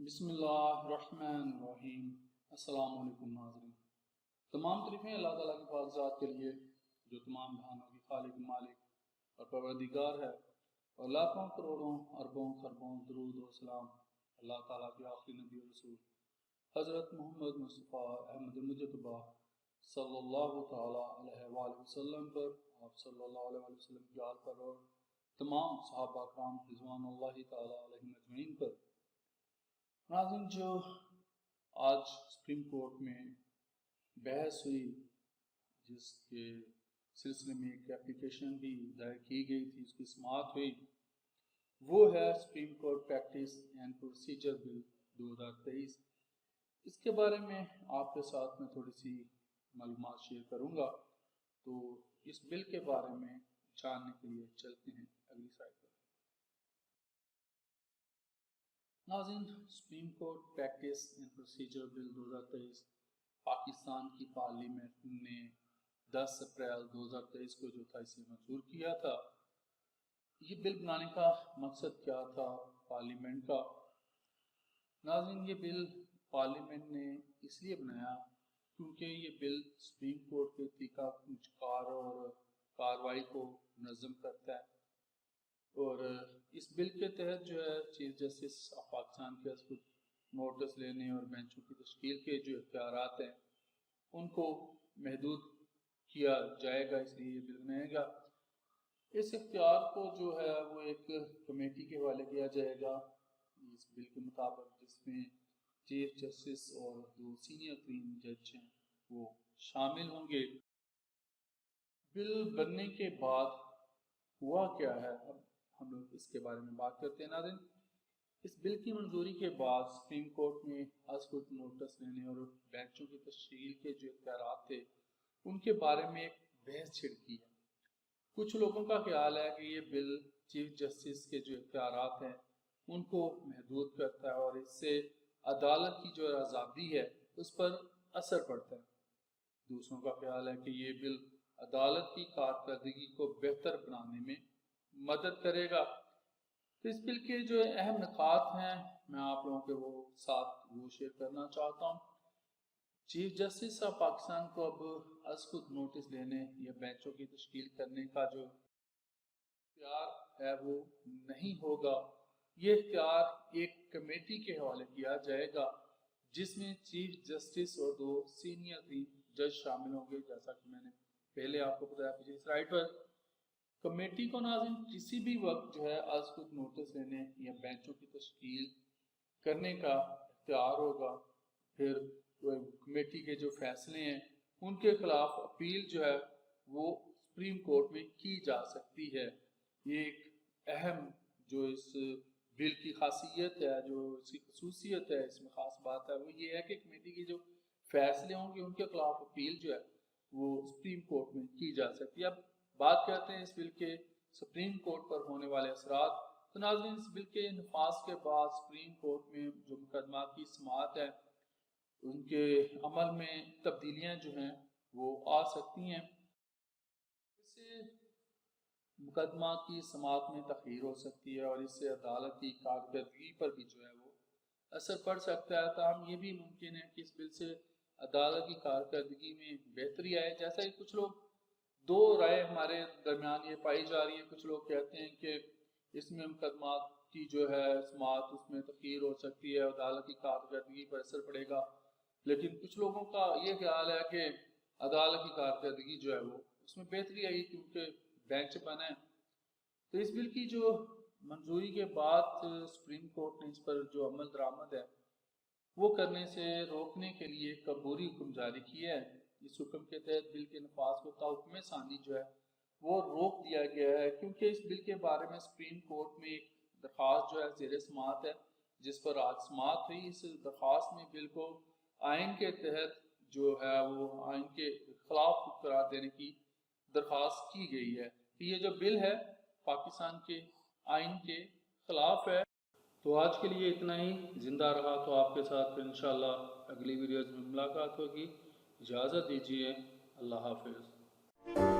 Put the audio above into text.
بسم اللہ الرحمن الرحیم۔ السلام علیکم ناظرین۔ تمام تعریفیں اللہ تعالیٰ کی پاک ذات کے لیے جو تمام جہانوں کی خالق مالک اور پروردگار ہے، اور لاکھوں کروڑوں اربوں خربوں درود و سلام اللہ تعالیٰ کے آخری نبی و رسول حضرت محمد مصطفیٰ احمد المجتبیٰ صلی اللہ تعالیٰ علیہ وآلہ وسلم پر، آپ صلی اللہ علیہ وآلہ وسلم کی آل پر اور تمام صحابہ کرام رضوان اللہ تعالیٰ علیہم اجمعین پر۔ ناظرین، جو آج سپریم کورٹ میں بحث ہوئی، جس کے سلسلے میں ایک اپلیکیشن بھی دائر کی گئی تھی، اس کی سماعت ہوئی، وہ ہے supreme court practice and procedure bill 2023۔ اس کے بارے میں آپ کے ساتھ میں تھوڑی سی معلومات شیئر کروں گا، تو اس بل کے بارے میں جاننے کے لیے چلتے ہیں اگلی سلائیڈ پر۔ ناظرین، supreme court practice and procedure bill 2023 Pakistan کی پارلیمنٹ نے 10 اپریل 2023 کو جو تھا اسے منظور کیا تھا۔ یہ بل بنانے کا مقصد کیا تھا پارلیمنٹ کا؟ ناظرین، یہ بل پارلیمنٹ نے اس لیے بنایا کیونکہ یہ بل سپریم کورٹ کے طریقہ کار اور کاروائی کو منظم کرتا ہے، اور اس بل کے تحت جو ہے چیف جسٹس آف پاکستان کے اس کو نوٹس لینے اور بینچوں کی تشکیل کے جو اختیارات ہیں ان کو محدود کیا جائے گا، اس لیے یہ بل بنائے گا۔ اس اختیار کو جو ہے وہ ایک کمیٹی کے حوالے کیا جائے گا اس بل کے مطابق، جس میں چیف جسٹس اور جو سینئر ترین جج ہیں وہ شامل ہوں گے۔ بل بننے کے بعد ہوا کیا ہے، اب ہم لوگ اس کے بارے میں بات کرتے ہیں۔ ناظرین، اس بل کی منظوری کے بعد سپریم کورٹ میں از کو نوٹس لینے اور بینچوں کی تشکیل کے جو اختیارات تھے ان کے بارے میں ایک بحث چھڑکی ہے۔ کچھ لوگوں کا خیال ہے کہ یہ بل چیف جسٹس کے جو اختیارات ہیں ان کو محدود کرتا ہے اور اس سے عدالت کی جو آزادی ہے اس پر اثر پڑتا ہے۔ دوسروں کا خیال ہے کہ یہ بل عدالت کی کارکردگی کو بہتر بنانے میں مدد کرے گا۔ تو اس بل کے جو اہم نکات ہیں میں آپ لوگوں کے وہ ساتھ وہ شیئر کرنا چاہتا ہوں۔ چیف جسٹس آف پاکستان کو اب از خود نوٹس لینے یا بینچوں کی تشکیل کرنے کا جو اختیار ہے وہ نہیں ہوگا۔ یہ اختیار ایک کمیٹی کے حوالے کیا جائے گا جس میں چیف جسٹس اور 2 سینئر جج شامل ہوں گے، جیسا کہ میں نے پہلے آپ کو بتایا پچھلی سلائیڈ پر۔ کمیٹی کو ناظرین کسی بھی وقت جو ہے از خود نوٹس لینے یا بینچوں کی تشکیل کرنے کا اختیار ہوگا۔ پھر کمیٹی کے جو فیصلے ہیں ان کے خلاف اپیل جو ہے وہ سپریم کورٹ میں کی جا سکتی ہے۔ یہ ایک اہم جو اس بل کی خاصیت ہے، جو اس کی خصوصیت ہے، اس میں خاص بات ہے وہ یہ ہے کہ کمیٹی کے جو فیصلے ہوں گے ان کے خلاف اپیل جو ہے وہ سپریم کورٹ میں کی جا سکتی ہے۔ اب بات کرتے ہیں اس بل کے سپریم کورٹ پر ہونے والے اثرات۔ تو ناظرین، اس بل کے نفاذ کے بعد سپریم کورٹ میں جو مقدمات کی سماعت ہے ان کے عمل میں تبدیلیاں جو ہیں وہ آ سکتی ہیں۔ اس سے مقدمات کی سماعت میں تاخیر ہو سکتی ہے اور اس سے عدالت کی کارکردگی پر بھی جو ہے وہ اثر پڑ سکتا ہے۔ تاہم یہ بھی ممکن ہے کہ اس بل سے عدالت کی کارکردگی میں بہتری آئے، جیسا کہ کچھ لوگ دو رائے ہمارے درمیان یہ پائی جا رہی ہے۔ کچھ لوگ کہتے ہیں کہ اس میں مقدمات کی جو ہے سماعت اس میں تاخیر ہو سکتی ہے، عدالت کی کارکردگی پر اثر پڑے گا، لیکن کچھ لوگوں کا یہ خیال ہے کہ عدالت کی کارکردگی جو ہے وہ اس میں بہتری آئی کیونکہ بینچ بنا ہے۔ تو اس بل کی جو منظوری کے بعد سپریم کورٹ نے اس پر جو عمل درآمد ہے وہ کرنے سے روکنے کے لیے ایک عبوری حکم جاری کیا ہے۔ اس حکم کے تحت بل کے نفاذ کو تحکم ثانی جو ہے وہ روک دیا گیا ہے، کیونکہ اس بل کے بارے میں سپریم کورٹ میں ایک درخواست جو ہے زیر سماعت ہے جس پر آج سماعت ہوئی۔ اس درخواست میں بل کو آئین کے تحت جو ہے وہ آئین کے خلاف قرار دینے کی درخواست کی گئی ہے۔ یہ جو بل ہے پاکستان کے آئین کے خلاف ہے۔ تو آج کے لیے اتنا ہی، زندہ رہا تو آپ کے ساتھ پھر انشاءاللہ اگلی ویڈیوز میں ملاقات ہوگی۔ اجازت دیجیے، اللہ حافظ۔